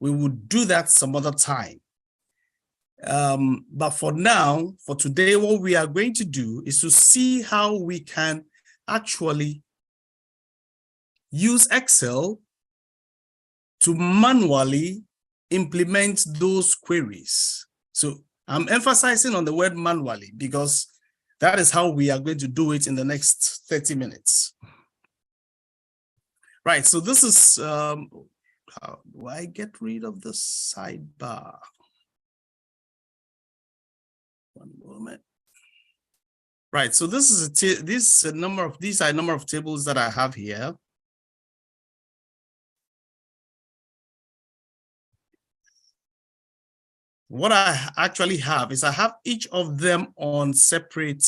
We will do that some other time. But for now, for today, what we are going to do is to see how we can actually use Excel to manually implement those queries. So I'm emphasizing on the word manually because that is how we are going to do it in the next 30 minutes. Right, so this is, how do I get rid of the sidebar? One moment. Right, so this is a number of, these are a number of tables that I have here. What I actually have is I have each of them on separate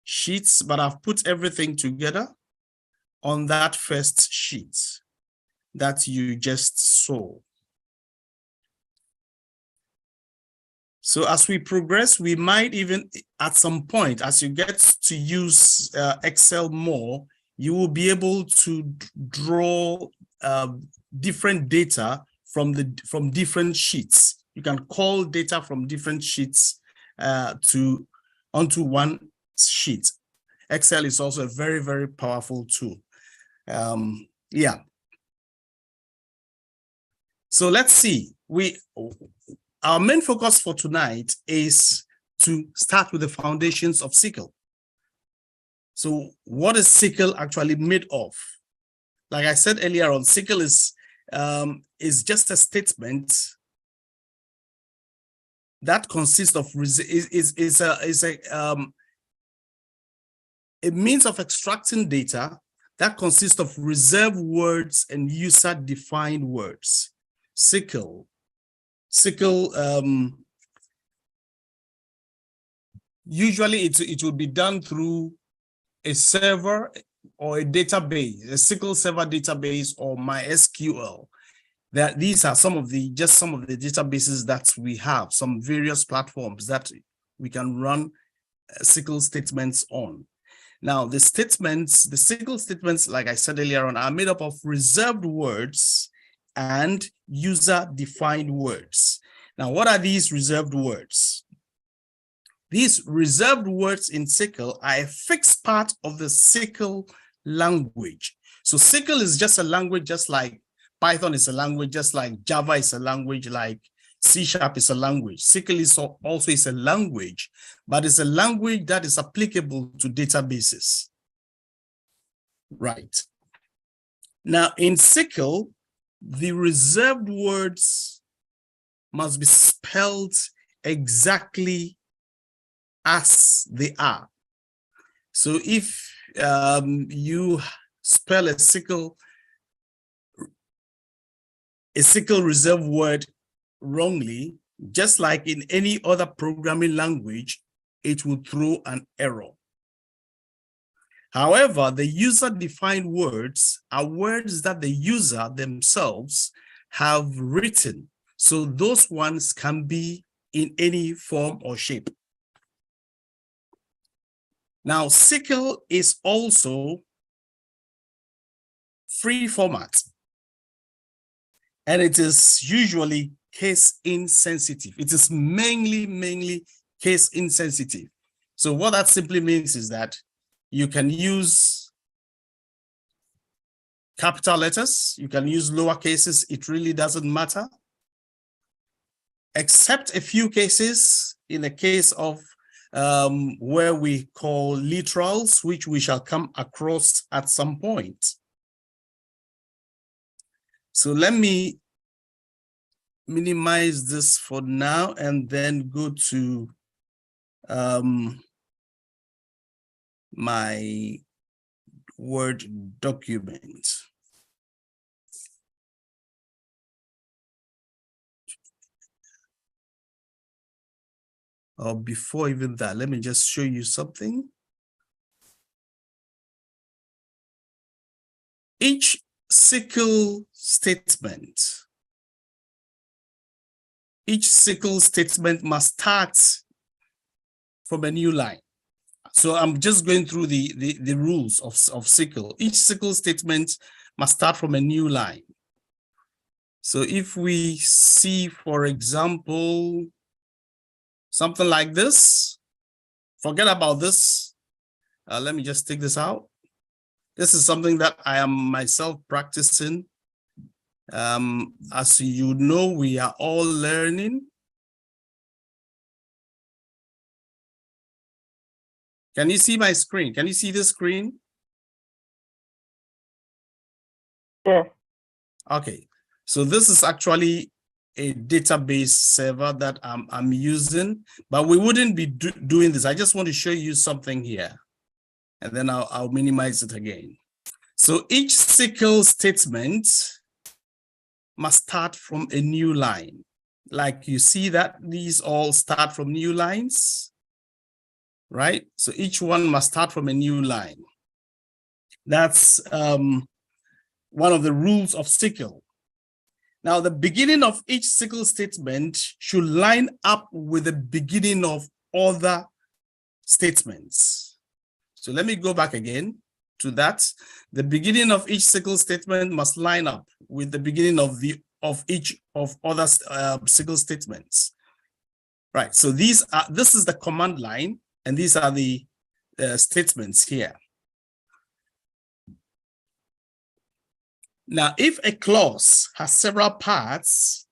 sheets, but I've put everything together on that first sheet that you just saw. So as we progress, we might even, at some point, as you get to use Excel more, you will be able to draw different data from different sheets. You can call data from different sheets onto one sheet. Excel is also a very, very powerful tool. Yeah. So let's see. Our main focus for tonight is to start with the foundations of SQL. So what is SQL actually made of? Like I said earlier on, SQL is just a statement that consists of a means of extracting data that consists of reserved words and user-defined words. SQL, usually it will be done through a server or a database, a SQL Server database or MySQL. These are some of the databases that we have, some various platforms that we can run SQL statements on. Now, the SQL statements, like I said earlier on, are made up of reserved words and user-defined words. Now, what are these reserved words? These reserved words in SQL are a fixed part of the SQL language. So SQL is just a language, just like Python is a language, just like Java is a language, like C# is a language. SQL is also a language, but it's a language that is applicable to databases. Right. Now, in SQL, the reserved words must be spelled exactly as they are. So if you spell a SQL reserved word wrongly, just like in any other programming language, it will throw an error. However, the user-defined words are words that the user themselves have written. So those ones can be in any form or shape. Now, SQL is also free format, and it is usually case insensitive. It is mainly case insensitive. So what that simply means is that you can use capital letters, you can use lower cases, it really doesn't matter, except a few cases in the case of where we call literals, which we shall come across at some point. So let me minimize this for now and then go to my Word document. Or before even that, let me just show you something. Each SQL statement must start from a new line. So I'm just going through the rules of SQL. Each SQL statement must start from a new line. So if we see, for example, something like this, forget about this. Let me just take this out. This is something that I am myself practicing. As you know, we are all learning. Can you see my screen? Can you see the screen? Yeah. Okay, so this is actually a database server that I'm using, but we wouldn't be doing this. I just want to show you something here, and then I'll minimize it again. So each SQL statement must start from a new line. Like you see that these all start from new lines, right? So each one must start from a new line. That's one of the rules of SQL. Now, the beginning of each SQL statement should line up with the beginning of other statements. So let me go back again to that. The beginning of each SQL statement must line up with the beginning of each of other SQL statements. Right. So this is the command line, and these are the statements here. Now, if a clause has several parts,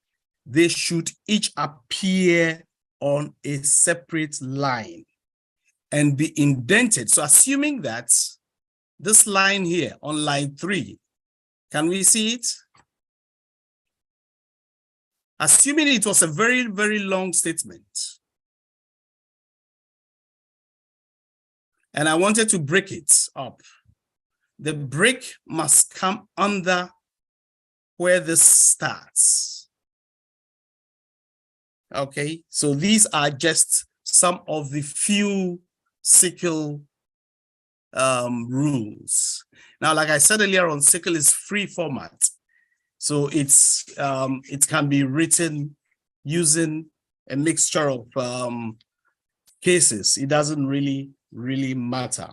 they should each appear on a separate line and be indented. So assuming that this line here on line 3, can we see it? Assuming it was a very, very long statement, and I wanted to break it up, the break must come under where this starts. Okay, so these are just some of the few SQL rules. Now, like I said earlier on, SQL is free format. So it can be written using a mixture of cases. It doesn't really matter.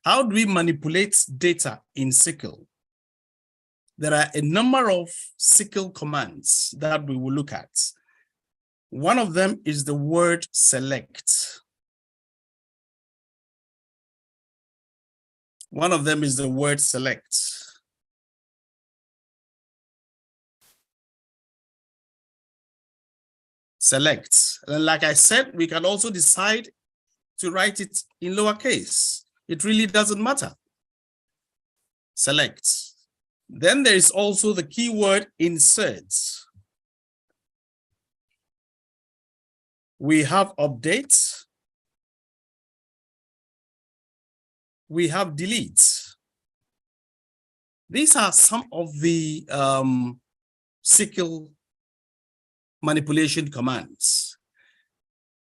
How do we manipulate data in SQL? There are a number of SQL commands that we will look at. One of them is the word select. One of them is the word select. Select. And like I said, we can also decide to write it in lowercase. It really doesn't matter. Select. Then there is also the keyword insert. We have update. We have delete. These are some of the SQL manipulation commands.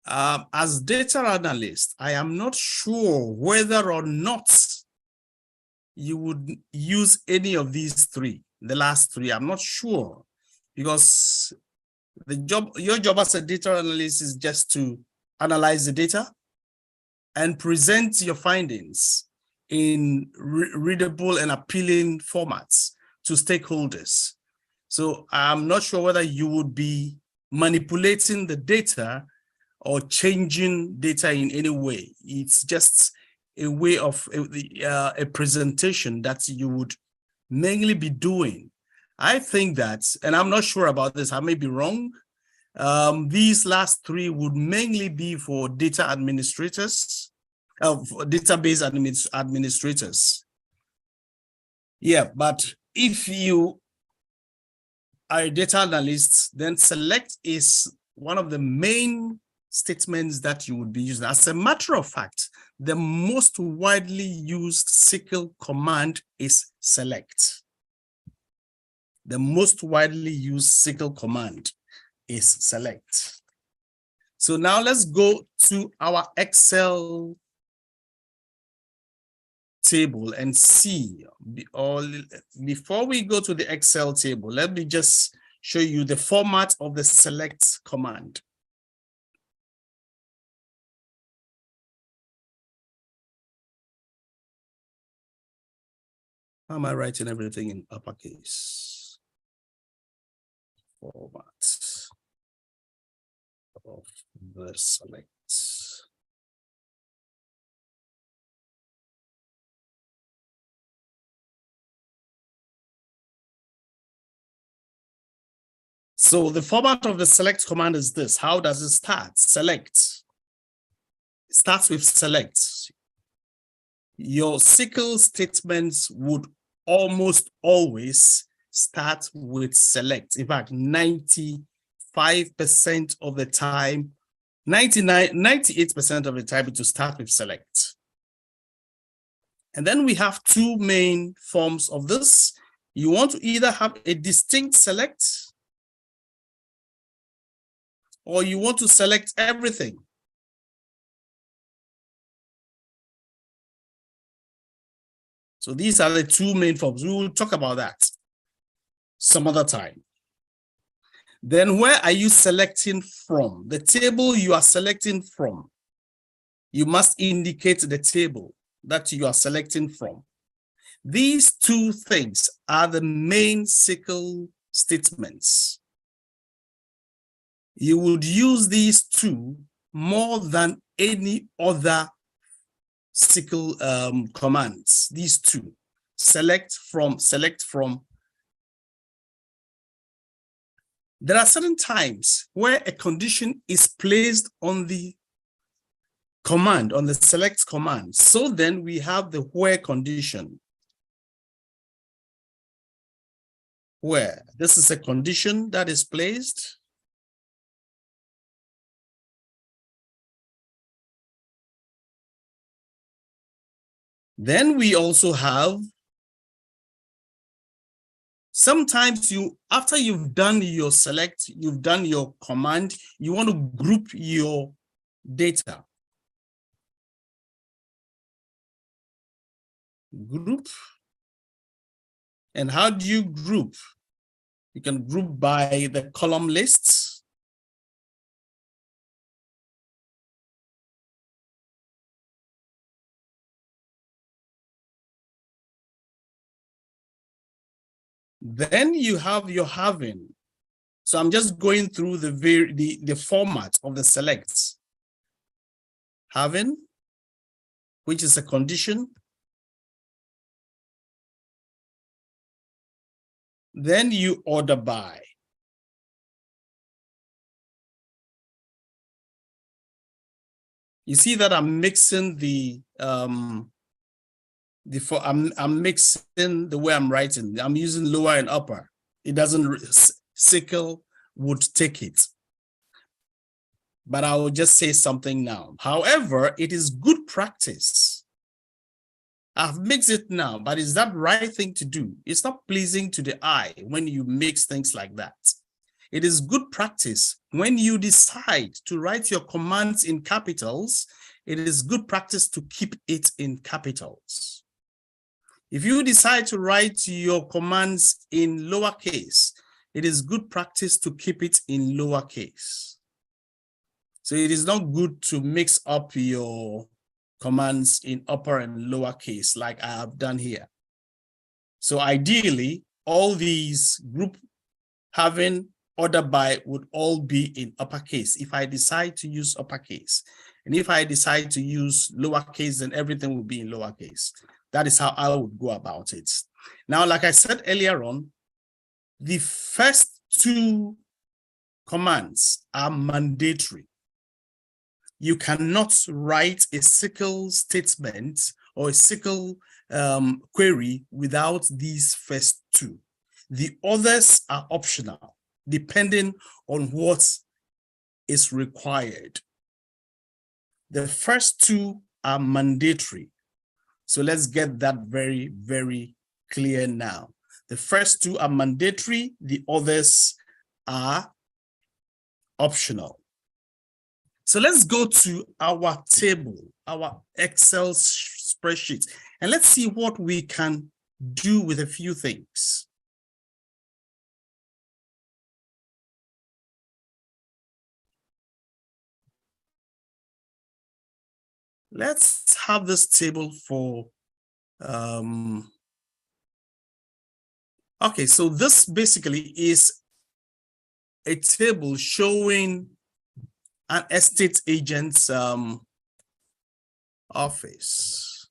As data analyst, I am not sure whether or not you would use any of these three, the last three. I'm not sure, because your job as a data analyst is just to analyze the data and present your findings in readable and appealing formats to stakeholders. So I'm not sure whether you would be manipulating the data or changing data in any way. It's just a way of a presentation that you would mainly be doing. I think that, and I'm not sure about this, I may be wrong, these last three would mainly be for data administrators, database administrators. Yeah, but if you are a data analyst, then select is one of the main statements that you would be using. As a matter of fact, the most widely used SQL command is select. The most widely used SQL command is select. So now let's go to our Excel table and see. Before we go to the Excel table, let me just show you the format of the select command. How am I writing everything in uppercase? format of the select. So the format of the select command is this. How does it start? Select. It starts with select. Your SQL statements would almost always start with select. In fact, 95% of the time, 98% of the time, it will start with select. And then we have two main forms of this. You want to either have a distinct select, or you want to select everything. So these are the two main forms. We will talk about that some other time. Then where are you selecting from? The table you are selecting from, you must indicate the table that you are selecting from. These two things are the main SQL statements. You would use these two more than any other SQL commands. These two, select from. There are certain times where a condition is placed on the command, on the select command. So then we have the where condition. Where this is a condition that is placed. Then we also have, sometimes after you've done your select, you've done your command, you want to group your data. Group. And how do you group? You can group by the column lists. Then you have your having. So I'm just going through the format of the selects. Having, which is a condition. Then you order by. You see that I'm mixing I'm mixing the way I'm writing. I'm using lower and upper. It doesn't, SQL would take it. But I will just say something now. However, it is good practice. I've mixed it now, but is that right thing to do? It's not pleasing to the eye when you mix things like that. It is good practice when you decide to write your commands in capitals. It is good practice to keep it in capitals. If you decide to write your commands in lowercase, it is good practice to keep it in lowercase. So it is not good to mix up your commands in upper and lowercase like I have done here. So ideally, all these group, having, order by would all be in uppercase if I decide to use uppercase. And if I decide to use lowercase, then everything will be in lowercase. That is how I would go about it. Now, like I said earlier on, the first two commands are mandatory. You cannot write a SQL statement or a SQL query without these first two. The others are optional, depending on what is required. The first two are mandatory. So let's get that very, very clear now. The first two are mandatory, the others are optional. So let's go to our table, our Excel spreadsheet, and let's see what we can do with a few things. Let's have this table for, okay, so this basically is a table showing an estate agent's office.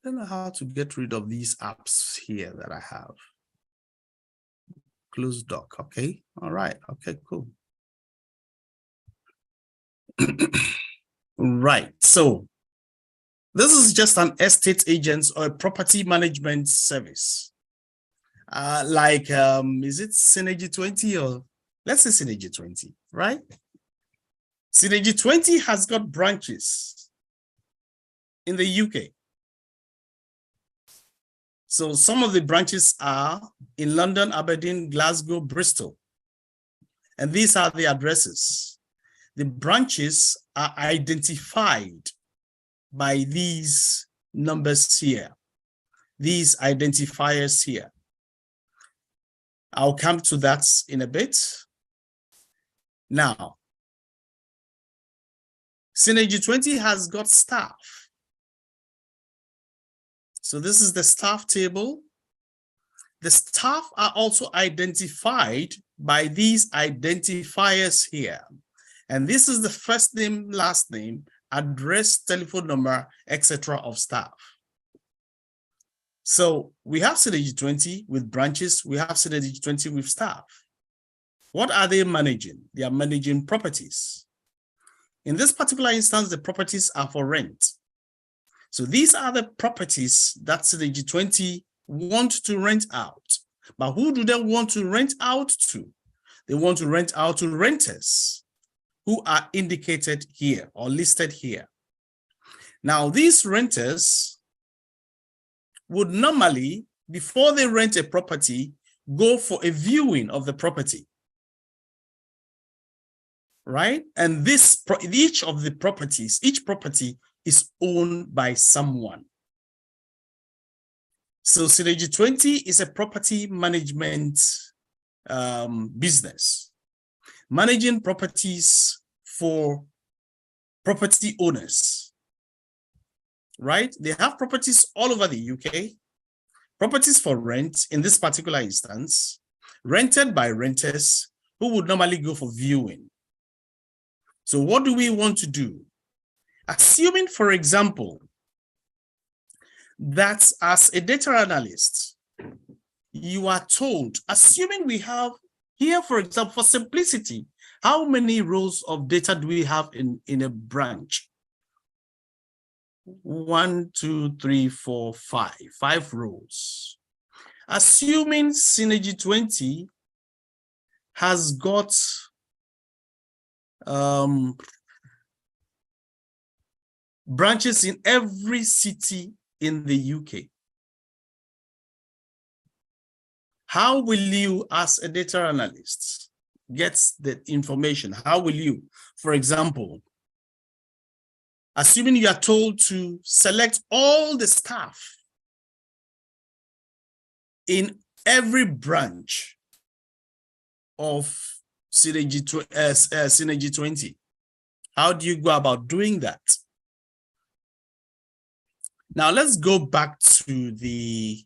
I don't know how to get rid of these apps here that I have. Close doc. Okay. All right. Okay, cool. Right. So this is just an estate agent or a property management service. Is it Synergy 20 or let's say Synergy 20, right? Synergy 20 has got branches in the UK. So some of the branches are in London, Aberdeen, Glasgow, Bristol. And these are the addresses. The branches are identified by these numbers here, these identifiers here. I'll come to that in a bit. Now, Synergy 20 has got staff. So this is the staff table. The staff are also identified by these identifiers here. And this is the first name, last name, address, telephone number, etc. of staff. So we have Synergy 20 with branches. We have Synergy 20 with staff. What are they managing? They are managing properties. In this particular instance, the properties are for rent. So these are the properties that Synergy 20 want to rent out. But who do they want to rent out to? They want to rent out to renters who are indicated here or listed here. Now, these renters would normally, before they rent a property, go for a viewing of the property. Right? And each of the properties, each property is owned by someone. So Synergy 20 is a property management business, managing properties for property owners, right? They have properties all over the UK, properties for rent in this particular instance, rented by renters who would normally go for viewing. So what do we want to do? Assuming, for example, that as a data analyst, you are told, assuming we have here, for example, for simplicity, how many rows of data do we have in a branch? 1, 2, 3, 4, 5. 5 rows. Assuming Synergy 20 has got branches in every city in the UK. How will you, as a data analyst, get the information? How will you, for example, assuming you are told to select all the staff in every branch of Synergy 20, how do you go about doing that? Now let's go back to the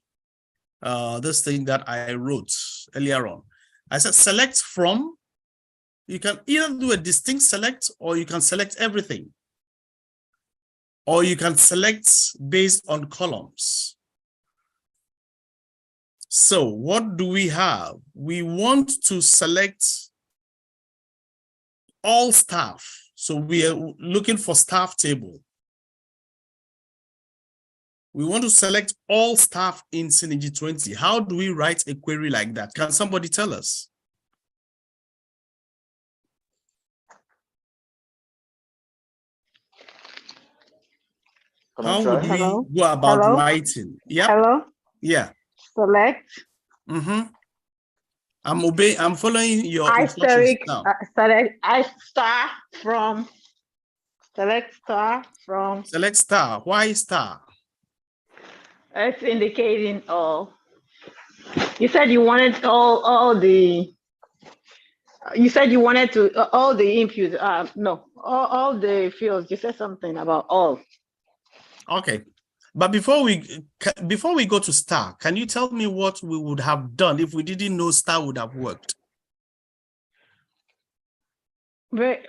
this thing that I wrote earlier on. I said select from. You can either do a distinct select, or you can select everything, or you can select based on columns. So what do we have? We want to select all staff. So we are looking for staff table. We want to select all staff in Synergy 20. How do we write a query like that? Can somebody tell us? How would we go about writing? Yeah. Hello. Yeah. Select. I'm following your instructions now. Select star from. Select star from. Select star. Why star? It's indicating all. You said you wanted all the. You said you wanted to all the inputs. No, all the fields. You said something about all. Okay, but before we go to star, can you tell me what we would have done if we didn't know star would have worked? very,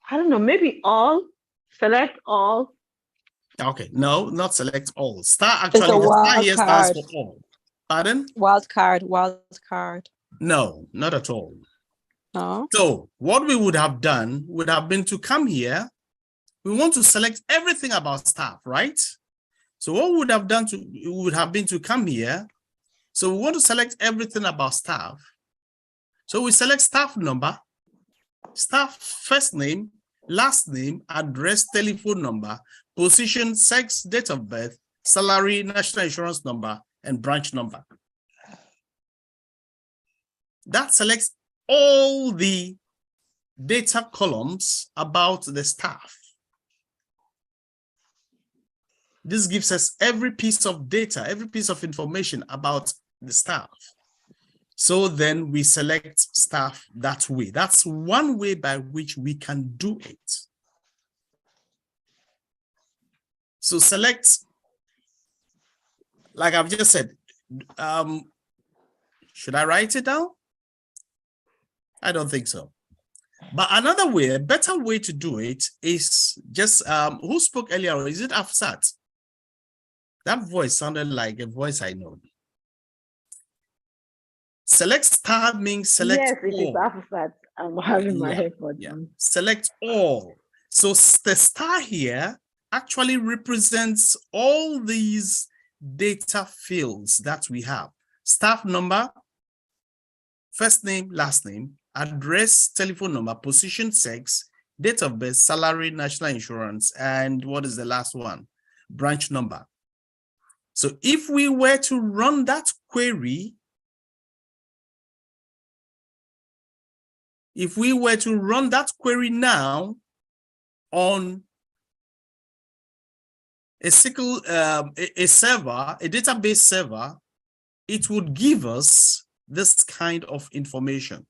I don't know, maybe all, select all. Okay, no, not select all. Star It's a actually, the star wild here stands card. for all. Pardon? Wild card. No, not at all. No. So what we would have done would have been to come here. We want to select everything about staff, right? So what we would have done would have been to come here. So we want to select everything about staff. So we select staff number, staff first name, last name, address, telephone number, position, sex, date of birth, salary, national insurance number, and branch number. That selects all the data columns about the staff. This gives us every piece of data, every piece of information about the staff. So then we select staff that way. That's one way by which we can do it. So select, like I've just said, should I write it down? I don't think so. But another way, a better way to do it is just, who spoke earlier? Is it Afsat? That voice sounded like a voice I know. Select star means select yes, it is all. Afsat. I'm having my headphones on. Select all. So the star here actually represents all these data fields that we have. Staff number, first name, last name, address, telephone number, position, sex, date of birth, salary, national insurance, and what is the last one? Branch number. So if we were to run that query, now on a SQL, a database server, it would give us this kind of information.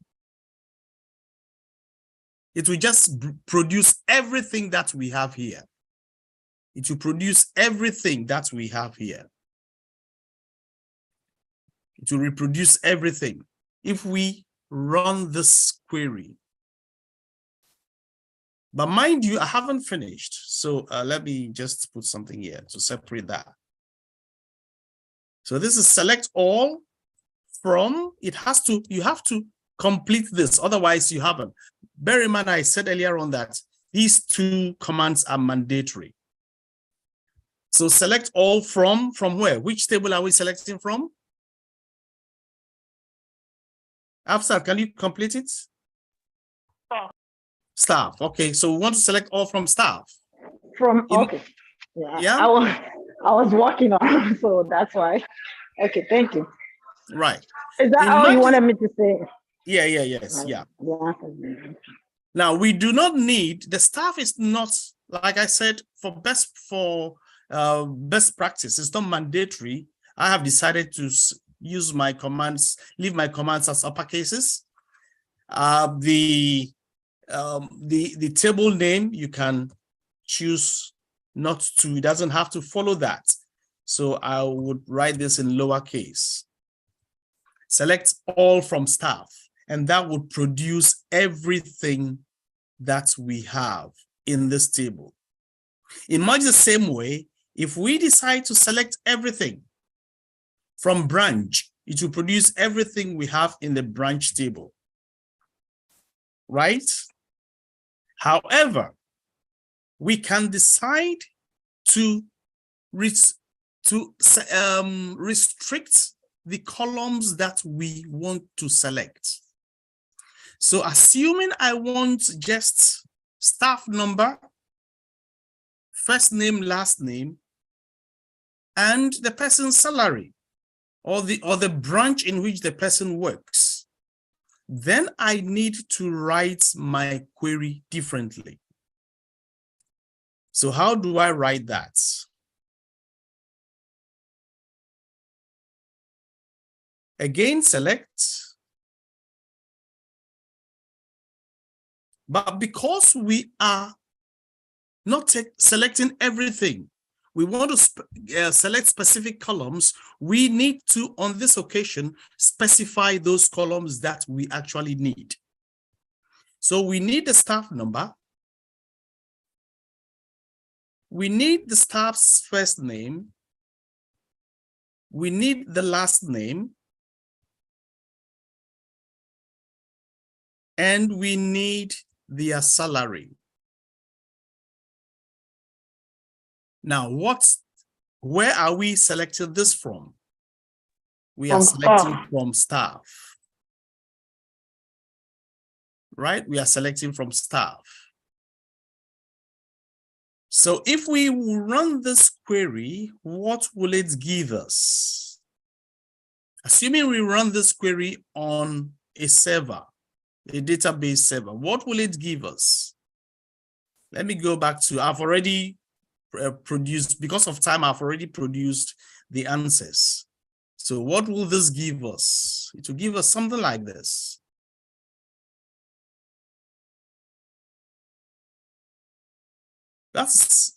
It will just produce everything that we have here. It will produce everything that we have here. It will reproduce everything if we run this query. But mind you, I haven't finished. So let me just put something here to separate that. So this is select all from, you have to complete this, otherwise you haven't. Bear in mind, I said earlier on that these two commands are mandatory. So select all from where? Which table are we selecting from? After, can you complete it? Staff. Okay, so we want to select all from staff. Okay. Yeah. I was walking on, so that's why. Okay, thank you. Right. Is that all you wanted me to say? Yes. Now we do not need, the staff is not, like I said, for best practice, it's not mandatory. I have decided to use my commands, leave my commands as uppercases. The table name, you can choose not to, it doesn't have to follow that. So I would write this in lowercase. Select all from staff, and that would produce everything that we have in this table. In much the same way, if we decide to select everything from branch, it will produce everything we have in the branch table, right? However, we can decide to restrict the columns that we want to select. So assuming I want just staff number, first name, last name, and the person's salary, or the branch in which the person works, then I need to write my query differently. So how do I write that? Again, select. But because we are not selecting everything, we want to select specific columns, we need to, on this occasion, specify those columns that we actually need. So we need the staff number. We need the staff's first name. We need the last name. And we need their salary. Now, where are we selecting this from? We are selecting from staff. Right? We are selecting from staff. So if we run this query, what will it give us? Assuming we run this query on a server, a database server, what will it give us? Let me go back to, I've already produced, because of time, I've already produced the answers. So what will this give us? It will give us something like this.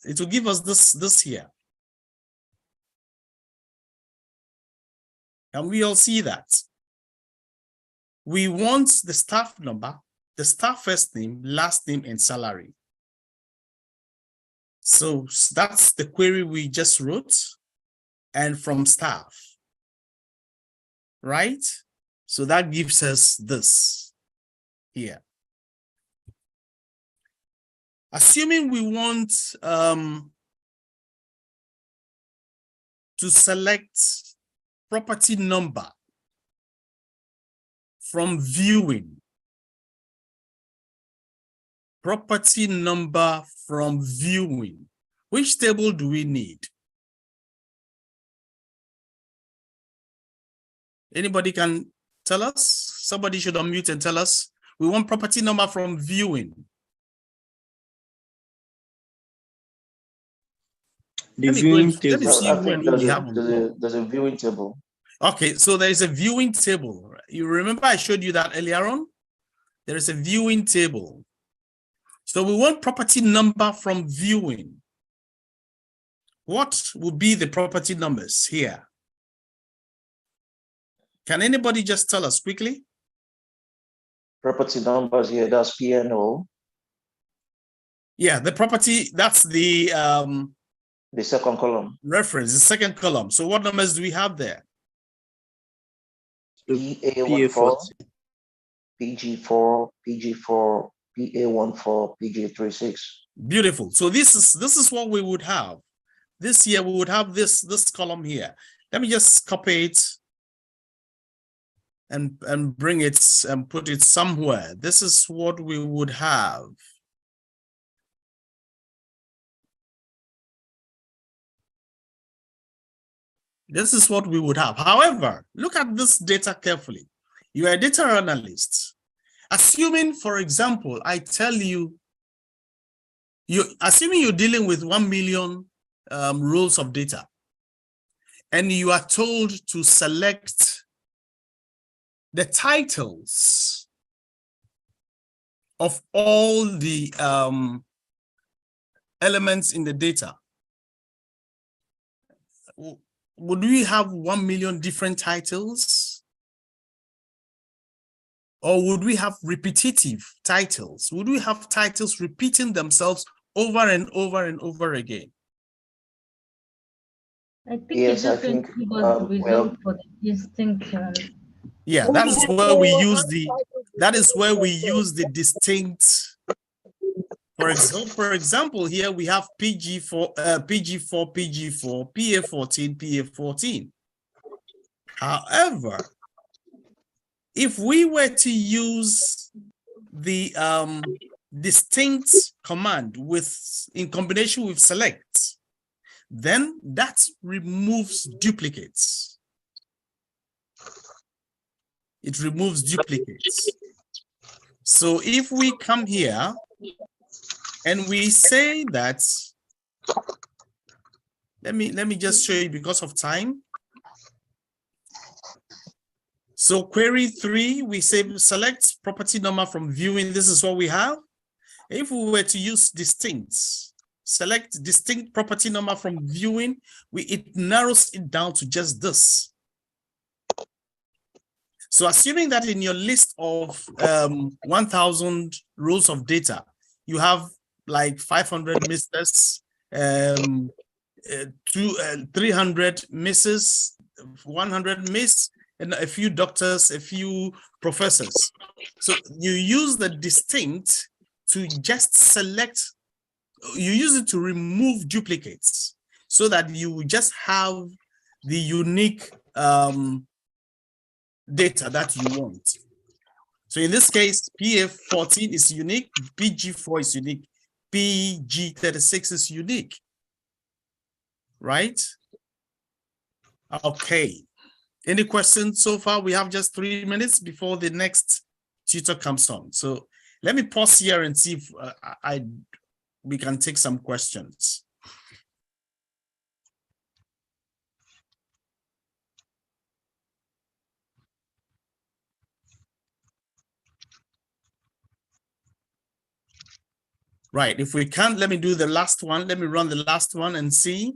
It will give us this here. Can we all see that? We want the staff number, the staff first name, last name, and salary. So that's the query we just wrote, and from staff, right? So that gives us this here. Assuming we want to select property number from viewing. Property number from viewing. Which table do we need? Anybody can tell us? Somebody should unmute and tell us. We want property number from viewing. The viewing table. Let me see I think there's a viewing table. Okay, so there is a viewing table. You remember I showed you that earlier on? There is a viewing table. So we want property number from viewing. What would be the property numbers here? Can anybody just tell us quickly? Property numbers here, that's PNO. Yeah, the property, that's the second column. Reference, the second column. So what numbers do we have there? PA14, PG4, PG4, PA14, PG36. Beautiful. So this is what we would have. This year we would have this column here. Let me just copy it and bring it and put it somewhere. This is what we would have. This is what we would have. However, look at this data carefully. You are a data analyst. Assuming, for example, I tell you, assuming you're dealing with 1 million rows of data, and you are told to select the titles of all the elements in the data. Would we have 1 million different titles? Or would we have repetitive titles? Would we have titles repeating themselves over and over and over again? I think Yes, it's just going to give us the result for the distinction. Yeah, that is where we use the distinct. For example, here we have PG4, PG4, PA14, PA14. However, if we were to use the distinct command in combination with select, then that removes duplicates. It removes duplicates. So if we come here and we say that, let me just show you because of time. So query 3, we say select property number from viewing. This is what we have. If we were to use distinct, select distinct property number from viewing, it narrows it down to just this. So assuming that in your list of 1,000 rows of data, you have like 500 misters, 300 misses, 100 miss, and a few doctors, a few professors. So you use the distinct to just select, you use it to remove duplicates so that you just have the unique data that you want. So in this case, PA14 is unique, PG4 is unique, PG36 is unique, right? Okay. Any questions so far? We have just 3 minutes before the next tutor comes on. So let me pause here and see if we can take some questions. Right, if we can't, let me do the last one. Let me run the last one and see.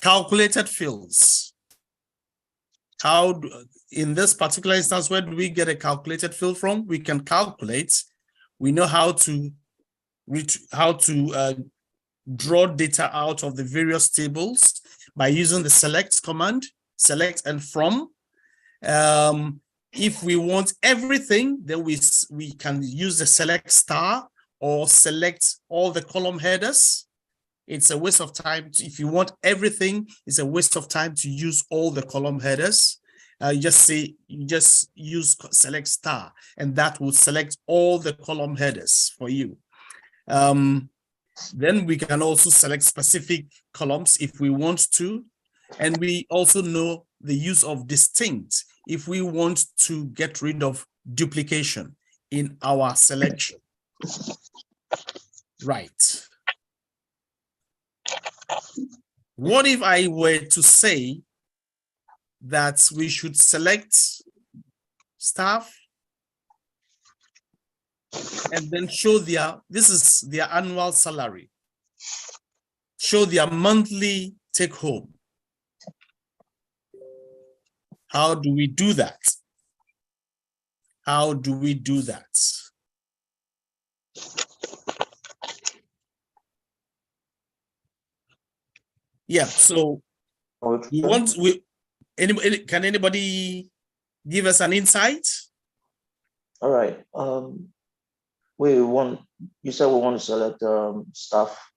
Calculated fields. How, in this particular instance, where do we get a calculated field from? We can calculate. We know how to draw data out of the various tables by using the select command, select and from. If we want everything, then we can use the select star or select all the column headers. It's a waste of time. If you want everything, it's a waste of time to use all the column headers. You just use select star, and that will select all the column headers for you. Then we can also select specific columns if we want to. And we also know the use of distinct if we want to get rid of duplication in our selection. Right. What if I were to say that we should select staff and then show this is their annual salary, show their monthly take home? How do we do that? How do we do that? Yeah, so can anybody give us an insight? All right. You said we want to select staff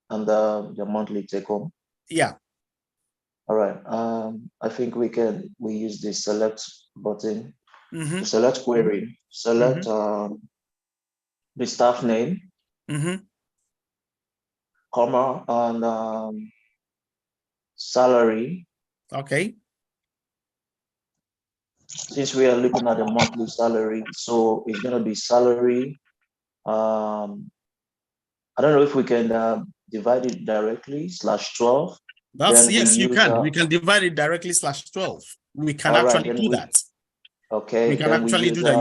and the monthly take home. Yeah. All right. I think we use the select button, Mm-hmm. select query, select the staff name, comma, and salary. Okay. Since we are looking at the monthly salary, so it's going to be salary. I don't know if we can divide it directly /12. Yes, you can. We can divide it directly /12. We can actually do that. Okay. We can actually do that.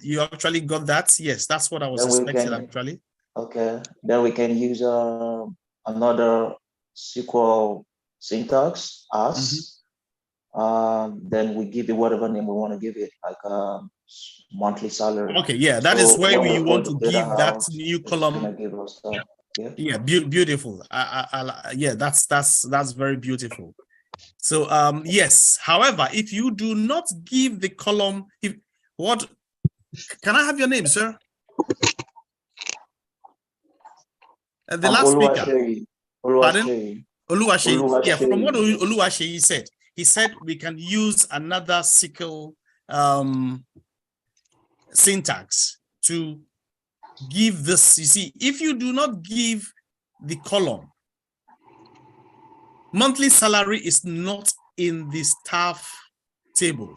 You actually got that. Yes, that's what I was expecting actually. Okay. Then we can use another SQL syntax as. Then we give it whatever name we want to give it, like monthly salary. Okay, yeah, that is where we want to give that new column. Yeah, beautiful. Yeah, that's very beautiful. So yes, however, if you do not give the column, can I have your name, sir? The last speaker. Pardon? Oluwaseyi. Yeah, from what Oluwaseyi said, he said we can use another SQL syntax to give this. You see, if you do not give the column, monthly salary is not in the staff table.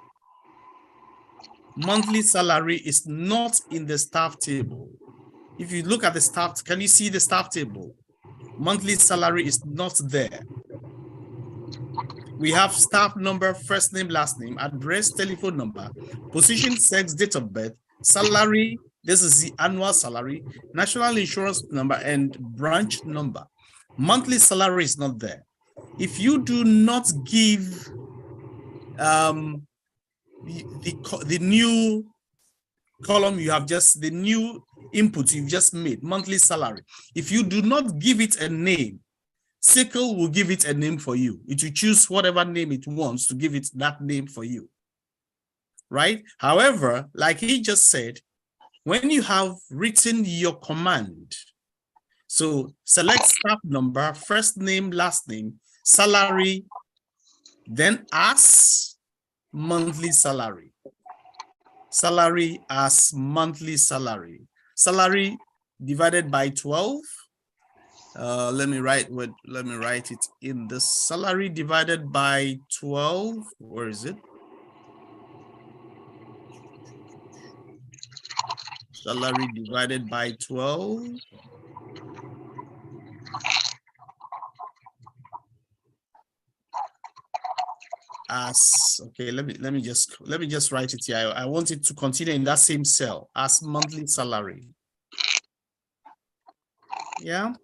Monthly salary is not in the staff table. If you look at the staff, can you see the staff table? Monthly salary is not there. We have staff number, first name, last name, address, telephone number, position, sex, date of birth, salary. This is the annual salary, national insurance number, and branch number. Monthly salary is not there. If you do not give the new column you have just, the new input you've just made, monthly salary. If you do not give it a name, SQL will give it a name for you. It will choose whatever name it wants to give it that name for you, right? However, like he just said, when you have written your command, so select staff number, first name, last name, salary, then as monthly salary. Salary as monthly salary. Salary divided by 12. Let me write it in the salary divided by 12. Where is it? Salary divided by 12. As, okay, let me just write it here. I want it to continue in that same cell as monthly salary. Yeah.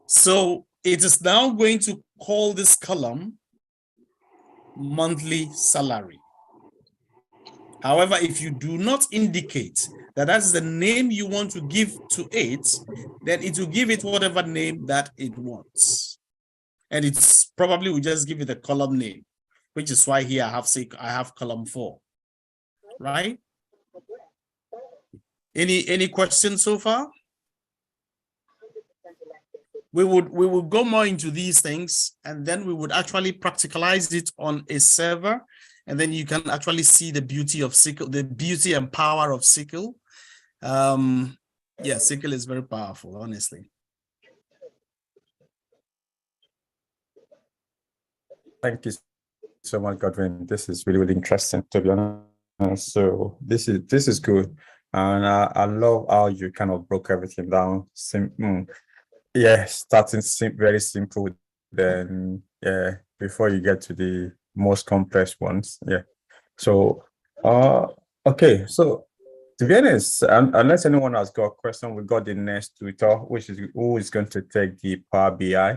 So it is now going to call this column monthly salary. However, if you do not indicate that that's the name you want to give to it, then it will give it whatever name that it wants. And it's probably will just give it a column name, which is why here I have column 4, right? Any questions so far? We would go more into these things, and then we would actually practicalize it on a server, and then you can actually see the beauty of SQL, the beauty and power of SQL. Yeah, SQL is very powerful, honestly. Thank you so much, Godwin. This is really, really interesting, to be honest. So this is good, and I love how you kind of broke everything down. Yeah, starting very simple, then yeah, before you get to the most complex ones. Yeah. So okay, so to be honest, unless anyone has got a question, we got the next tutor, who is going to take the Power BI.